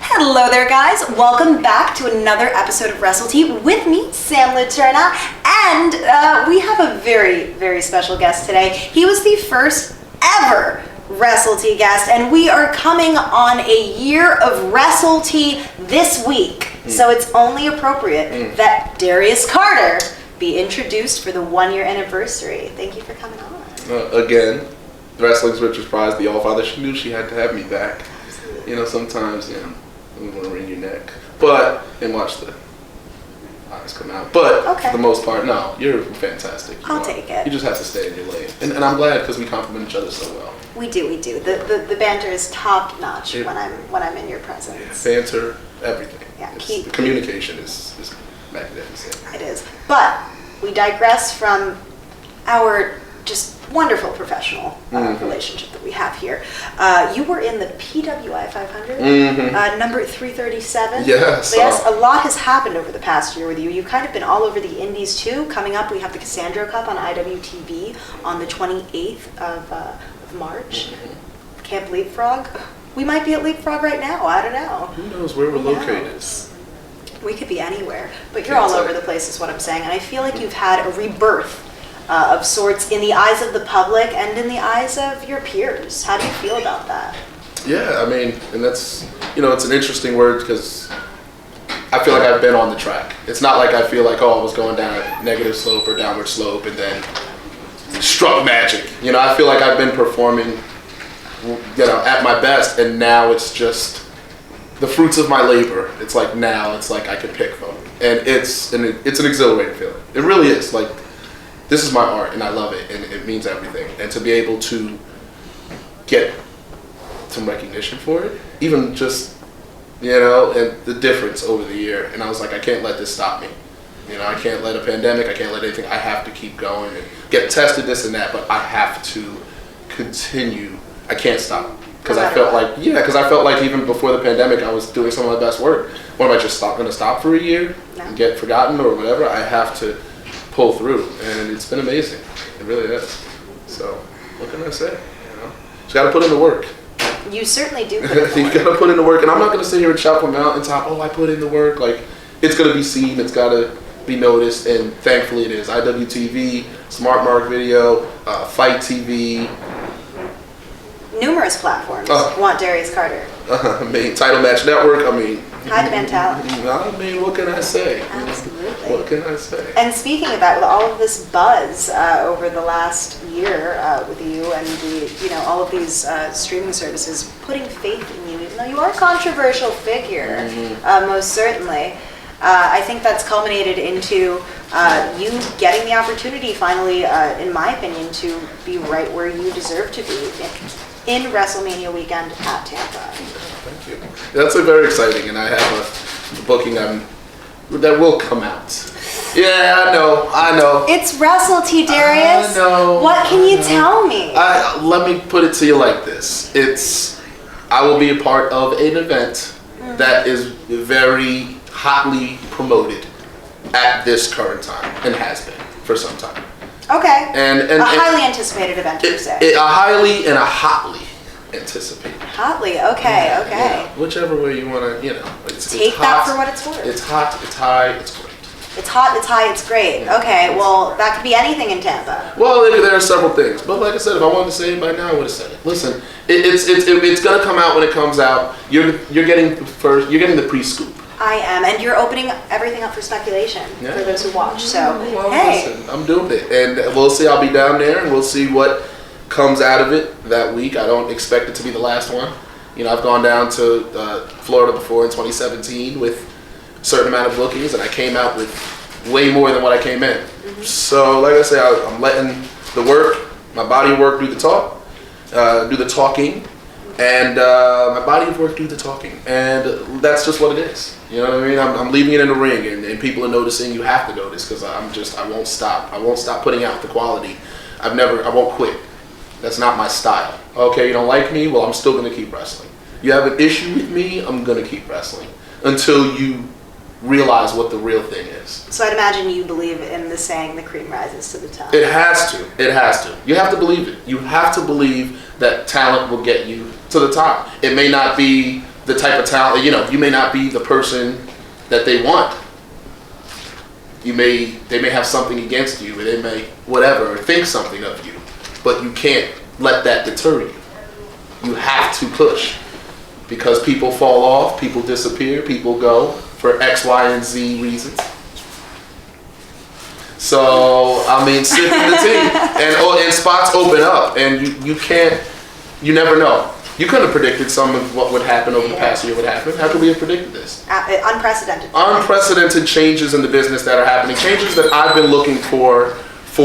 Hello there, guys. Welcome back to another episode of Wrestle Tea with me, Sam Leterna, and we have a very, very special guest today. He was the first ever Wrestle Tea guest, and we are coming on a year of Wrestle Tea this week, so it's only appropriate that Darius Carter be introduced for the 1-year anniversary. Thank you for coming on. Again, wrestling's richest prize, the All-Father. She knew she had to have me back. Absolutely. You know, sometimes, we want to wring your neck. And watch the eyes come out. But for the most part, no, you're fantastic. I'll take it. You just have to stay in your lane. And I'm glad because we complement each other so well. We do. The banter is top notch when I'm in your presence. Banter, everything. Yeah, the communication is magnificent. It is. But we digress from our just wonderful professional relationship that we have here. You were in the PWI 500, number 337. Yes. So yes, a lot has happened over the past year with you. You've kind of been all over the indies too. Coming up, we have the Cassandra Cup on IWTV on the 28th of March. Camp Leapfrog. We might be at Leapfrog right now. I don't know. Who knows where we're located? We could be anywhere, but you're all over the place is what I'm saying. And I feel like you've had a rebirth of sorts in the eyes of the public and in the eyes of your peers. How do you feel about that? Yeah, I mean, and that's, it's an interesting word because I feel like I've been on the track. It's not like I feel like, I was going down a negative slope or downward slope and then struck magic. I feel like I've been performing, at my best, and now it's just the fruits of my labor. It's like I can pick from. And it's an exhilarating feeling. It really is. Like, this is my art, and I love it, and it means everything. And to be able to get some recognition for it, even just, and the difference over the year. And I was like, I can't let this stop me. I can't let a pandemic, I can't let anything. I have to keep going and get tested, this and that, but I have to continue. I can't stop. Because I felt like even before the pandemic, I was doing some of my best work. What am I just going to stop for a year and get forgotten or whatever? I have to pull through, and it's been amazing. It really is. So, what can I say? Just got to put in the work. You certainly do put in the work. You got to put in the work, and I'm not going to sit here and shout from mountaintop, I put in the work. Like, it's going to be seen, it's got to be noticed, and thankfully it is. IWTV, Smart Mark Video, Fight TV. Numerous platforms want Darius Carter. Title Match Network, high demand talent. What can I say? Absolutely. What can I say? And speaking of that, with all of this buzz over the last year with you and all of these streaming services putting faith in you, even though you are a controversial figure, most certainly, I think that's culminated into you getting the opportunity finally, in my opinion, to be right where you deserve to be in Wrestlemania weekend at Tampa. Thank you. That's very exciting, and I have a booking that will come out. Yeah, I know. It's Wrestle Tea, Darius. I know. What can you tell me? Let me put it to you like this. I will be a part of an event that is very hotly promoted at this current time, and has been for some time. Okay. And a highly anticipated event, per se. A highly and a hotly anticipated. Hotly, okay. Yeah, whichever way you want to, Take that for what it's worth. It's hot, it's high, it's great. It's hot, it's high, it's great. Yeah. Okay, well, that could be anything in Tampa. Well, there are several things. But like I said, if I wanted to say it by now, I would have said it. Listen, it's going to come out when it comes out. You're getting the pre-scoop. I am, and you're opening everything up for speculation for those who watch. So, listen, I'm doing it, and we'll see. I'll be down there, and we'll see what comes out of it that week. I don't expect it to be the last one. I've gone down to Florida before in 2017 with a certain amount of bookings, and I came out with way more than what I came in. So, like I say, I'm letting the work, my body of work, do the talking. And my body of work do the talking, and that's just what it is. You know what I mean? I'm leaving it in the ring, and people are noticing. You have to notice because I won't stop. I won't stop putting out the quality. I won't quit. That's not my style. Okay, you don't like me? Well, I'm still gonna keep wrestling. You have an issue with me? I'm gonna keep wrestling until you realize what the real thing is. So I'd imagine you believe in the saying, the cream rises to the top. It has to. You have to believe it. You have to believe that talent will get you to the top. It may not be the type of talent, you may not be the person that they want. They may have something against you, or they may whatever, or think something of you, but you can't let that deter you. You have to push, because people fall off, people disappear, people go for X, Y, and Z reasons. So, sift the team, and spots open up, and you never know. You couldn't have predicted some of what would happen over the past year would happen. How could we have predicted this? Unprecedented. Unprecedented changes in the business that are happening. Changes that I've been looking for as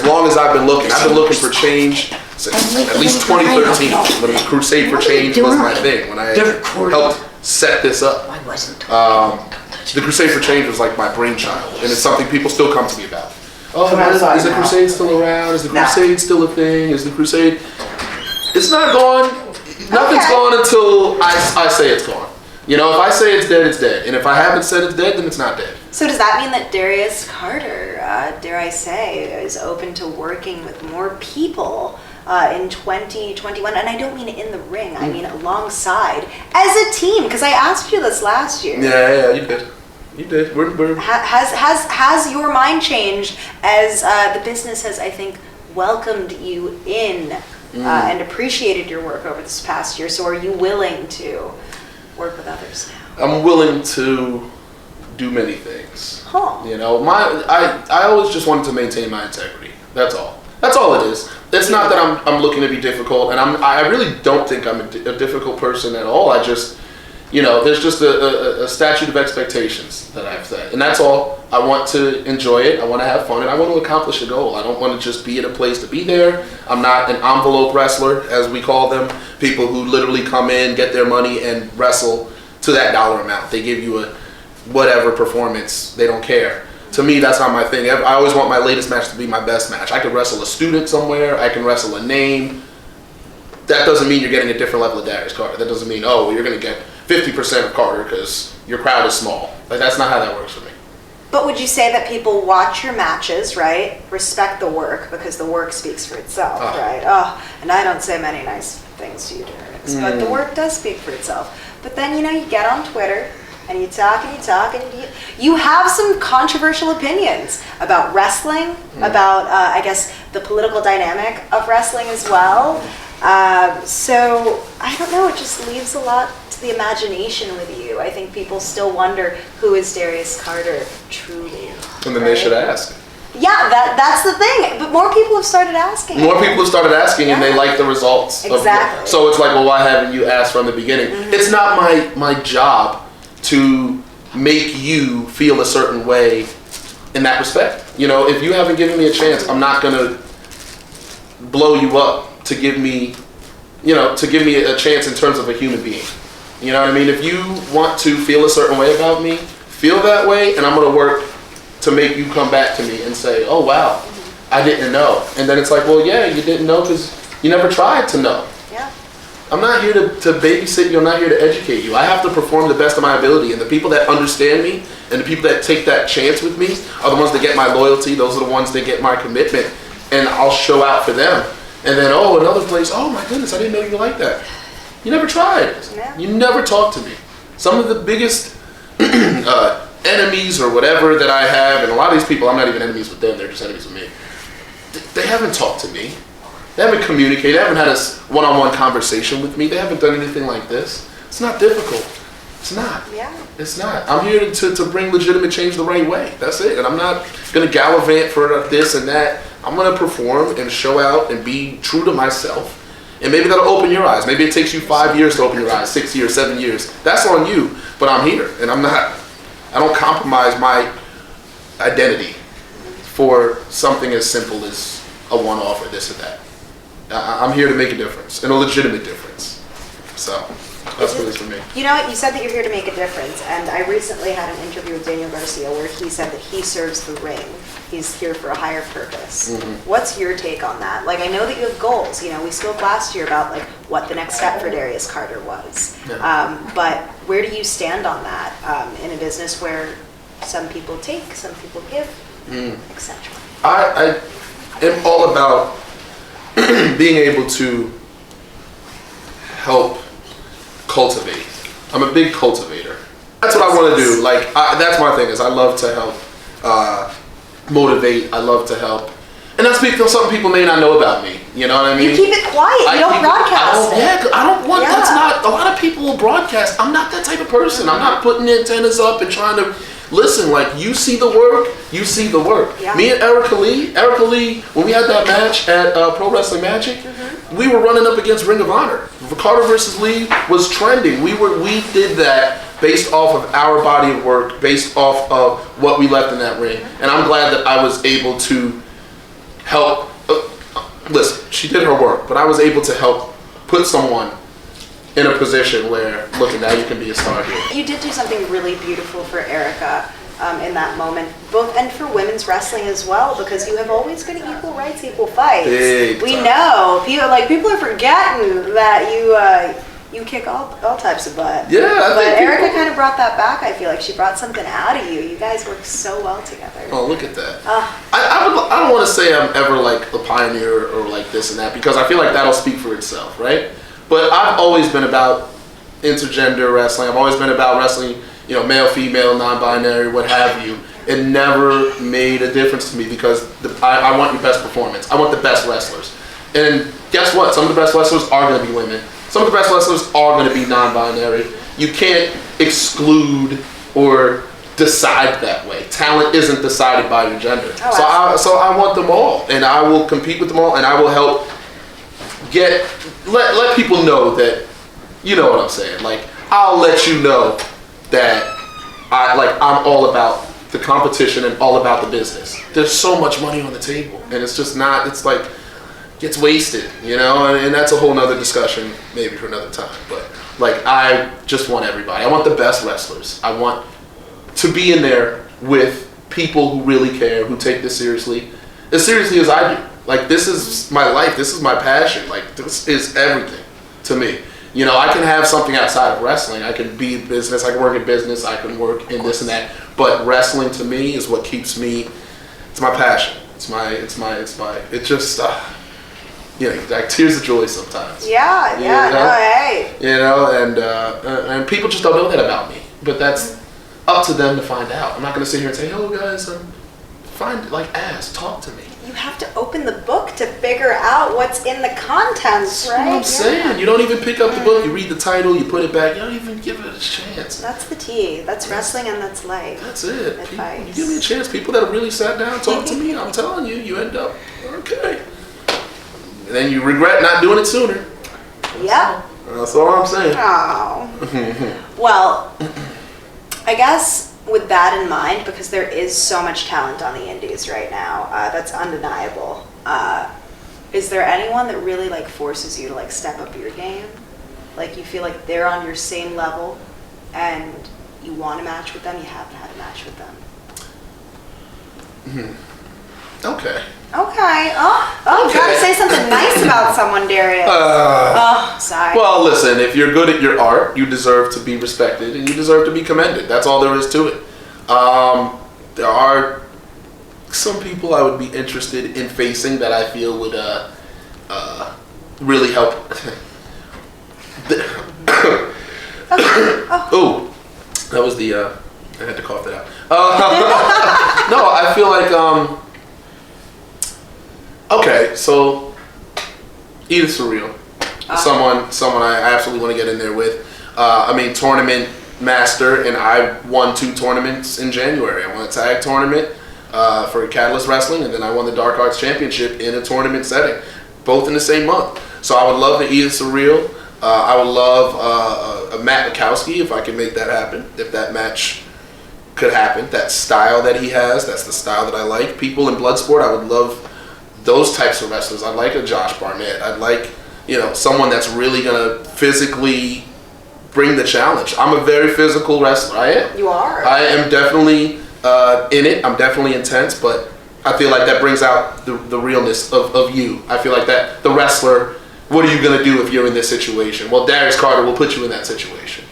long as I've been looking. I've been looking for change since at least 2013, when the Crusade for Change was my thing, when I helped set this up. The Crusade for Change was like my brainchild, and it's something people still come to me about. Oh, is the Crusade still around? Is the Crusade still a thing? Is the Crusade... It's not gone. Nothing's gone until I say it's gone. If I say it's dead, it's dead. And if I haven't said it's dead, then it's not dead. So does that mean that Darius Carter, dare I say, is open to working with more people in 2021? And I don't mean in the ring. I mean alongside as a team. Because I asked you this last year. Yeah, you did. You did. We're... Has your mind changed as the business has, I think, welcomed you in and appreciated your work over this past year? So are you willing to work with others now? I'm willing to do many things. Huh. I always just wanted to maintain my integrity. That's all. That's all it is. It's not that I'm looking to be difficult, and I really don't think I'm a difficult person at all. I just, there's just a statute of expectations that I've set, and that's all. I want to enjoy it. I want to have fun, and I want to accomplish a goal. I don't want to just be in a place to be there. I'm not an envelope wrestler, as we call them, people who literally come in, get their money, and wrestle to that dollar amount. They give you a whatever performance. They don't care. To me, that's not my thing. I always want my latest match to be my best match. I can wrestle a student somewhere. I can wrestle a name. That doesn't mean you're getting a different level of Darius Carter. That doesn't mean, you're going to get 50% of Carter because your crowd is small. That's not how that works for me. But would you say that people watch your matches, right? Respect the work, because the work speaks for itself, right? And I don't say many nice things to you, Darius, but the work does speak for itself. But then, you get on Twitter, and you talk, and you have some controversial opinions about wrestling, about, I guess, the political dynamic of wrestling as well. So, I don't know, it just leaves a lot to the imagination with you. I think people still wonder, who is Darius Carter truly? And then they should ask. Yeah, that's the thing. But more people have started asking. More people have started asking, and they like the results. Exactly. So it's like, well, why haven't you asked from the beginning? It's not my job to make you feel a certain way in that respect. If you haven't given me a chance, I'm not gonna blow you up to give me a chance in terms of a human being. You know what I mean? If you want to feel a certain way about me, feel that way, and I'm gonna work to make you come back to me and say, oh wow, I didn't know. And then it's like, well, yeah, you didn't know because you never tried to know. Yeah. I'm not here to babysit you. I'm not here to educate you. I have to perform the best of my ability. And the people that understand me and the people that take that chance with me are the ones that get my loyalty. Those are the ones that get my commitment. And I'll show out for them. And then, another place, oh my goodness, I didn't know you like that. You never tried. Yeah. You never talked to me. Some of the biggest enemies or whatever that I have, and a lot of these people, I'm not even enemies with them, they're just enemies with me. They haven't talked to me. They haven't communicated. They haven't had a one-on-one conversation with me. They haven't done anything like this. It's not difficult. It's not. Yeah. It's not. I'm here to bring legitimate change the right way. That's it. And I'm not going to gallivant for this and that. I'm going to perform and show out and be true to myself. And maybe that'll open your eyes. Maybe it takes you 5 years to open your eyes, 6 years, 7 years. That's on you. But I'm here. And I don't compromise my identity for something as simple as a one-off or this or that. I'm here to make a difference, and a legitimate difference. So that's what it is for me. You know what? You said that you're here to make a difference, and I recently had an interview with Daniel Garcia where he said that he serves the ring. He's here for a higher purpose. Mm-hmm. What's your take on that? Like, I know that you have goals. We spoke last year about like what the next step for Darius Carter was. Yeah. But where do you stand on that in a business where some people take, some people give, etc.? I am all about being able to help cultivate. I'm a big cultivator. That's what I want to do. Like, that's my thing, is I love to help motivate. I love to help. And that's something people may not know about me. You know what I mean? You keep it quiet. You don't broadcast it. Yeah, I don't want, that's not, a lot of people will broadcast. I'm not that type of person. I'm not putting antennas up and trying to, listen, like, you see the work, you see the work. Yeah. Me and Erica Lee, when we had that match at Pro Wrestling Magic, we were running up against Ring of Honor. Carter versus Lee was trending. We did that based off of our body of work, based off of what we left in that ring. And I'm glad that I was able to help. Listen, she did her work, but I was able to help put someone in a position where, look, now you can be a star here. You did do something really beautiful for Erica in that moment, and for women's wrestling as well, because you have always been equal rights, equal fights. We know people are forgetting that you kick all types of butt. Yeah, but Erica kind of brought that back. I feel like she brought something out of you. You guys work so well together. Oh, look at that. I don't want to say I'm ever like a pioneer or like this and that, because I feel like that'll speak for itself, right? But I've always been about intergender wrestling. I've always been about wrestling, male, female, non-binary, what have you. It never made a difference to me, because I want your best performance. I want the best wrestlers. And guess what? Some of the best wrestlers are going to be women. Some of the best wrestlers are going to be non-binary. You can't exclude or decide that way. Talent isn't decided by your gender. So I want them all, and I will compete with them all, and I will help let people know that, you know what I'm saying. Like, I'll let you know that I'm all about the competition and all about the business. There's so much money on the table, and it's just not, it's like, gets wasted, and that's a whole nother discussion maybe for another time. But like, I just want everybody. I want the best wrestlers. I want to be in there with people who really care, who take this seriously as I do. Like, this is my life. This is my passion. Like, this is everything to me. I can have something outside of wrestling. I can be in business. I can work in business. I can work in this and that. But wrestling to me is what keeps me. It's my passion. It just. Like tears of joy sometimes. Hey. And people just don't know that about me. But that's up to them to find out. I'm not going to sit here and say, "Oh, guys, talk to me." You have to open the book to figure out what's in the contents, right? That's what I'm saying. You don't even pick up the book. You read the title. You put it back. You don't even give it a chance. That's the tea. That's wrestling, and that's life. That's it. You give me a chance. People that have really sat down and talked to me, I'm telling you, you end up okay. And then you regret not doing it sooner. Yep. That's all I'm saying. Oh. Well, I guess with that in mind, because there is so much talent on the indies right now, that's undeniable. Is there anyone that really forces you to step up your game? Like, you feel like they're on your same level and you want a match with them, you haven't had a match with them? Okay. You gotta say something nice about someone, Darius. Sorry. Well, listen, if you're good at your art, you deserve to be respected and you deserve to be commended. That's all there is to it. There are some people I would be interested in facing that I feel would really help. Oh, that was the, I had to cough that out. No, I feel like, okay, so Edith Surreal, someone I absolutely want to get in there with. Tournament master, and I won 2 tournaments in January. I won a tag tournament for Catalyst Wrestling, and then I won the Dark Arts Championship in a tournament setting, both in the same month. So I would love the Edith Surreal. I would love a Matt Mikowski, if I can make that happen, if that match could happen. That style that he has, that's the style that I like. People in Bloodsport, I would love those types of wrestlers. I'd like a Josh Barnett. I'd like, someone that's really gonna physically bring the challenge. I'm a very physical wrestler. I am. You are. I am definitely in it. I'm definitely intense, but I feel like that brings out the realness of you. I feel like that the wrestler, what are you gonna do if you're in this situation? Well, Darius Carter will put you in that situation,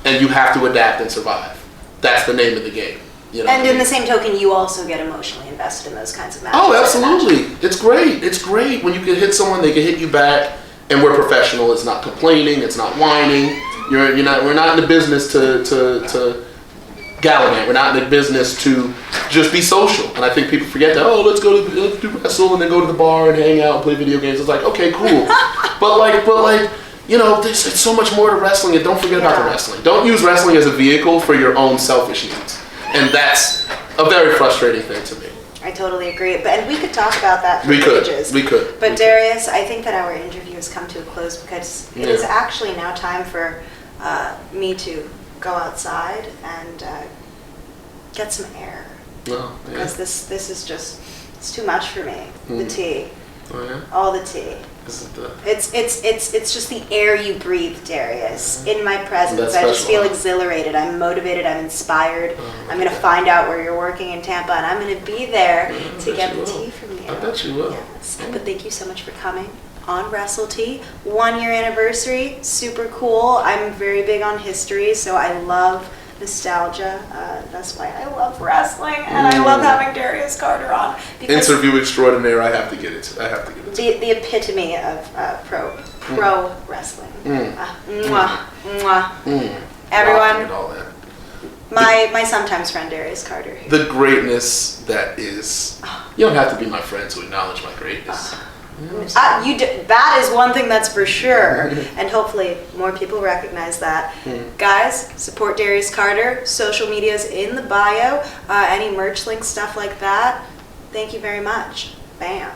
and you have to adapt and survive. That's the name of the game. And in the same token, you also get emotionally invested in those kinds of matches. Oh, absolutely. It's great. It's great when you can hit someone, they can hit you back, and we're professional. It's not complaining. It's not whining. We're not in the business to gallivant. We're not in the business to just be social. And I think people forget that. Oh, let's do wrestle and then go to the bar and hang out and play video games. It's like, okay, cool. but like. There's so much more to wrestling, and don't forget about the wrestling. Don't use wrestling as a vehicle for your own selfish needs. And that's a very frustrating thing to me. I totally agree. And we could talk about that for ages. We could. But Darius, I think that our interview has come to a close because it is actually now time for me to go outside and get some air. Oh, yeah. Because this is just, it's too much for me. The tea. Oh, yeah? All the tea. It's just the air you breathe, Darius. In my presence, I just feel exhilarated. I'm motivated. I'm inspired. I'm going to find out where you're working in Tampa, and I'm going to be there to get the tea from you. I bet you will. Yes. But thank you so much for coming on Wrestle Tea. 1 year anniversary, super cool. I'm very big on history, so I love nostalgia. That's why I love wrestling, and I love having Darius Carter on. Interview extraordinaire. I have to get it. The epitome of pro wrestling. Everyone, my sometimes friend Darius Carter. The greatness that is. You don't have to be my friend to acknowledge my greatness. That is one thing that's for sure, and hopefully more people recognize that. Guys, support Darius Carter. Social media's in the bio. Any merch links, stuff like that. Thank you very much. Bam.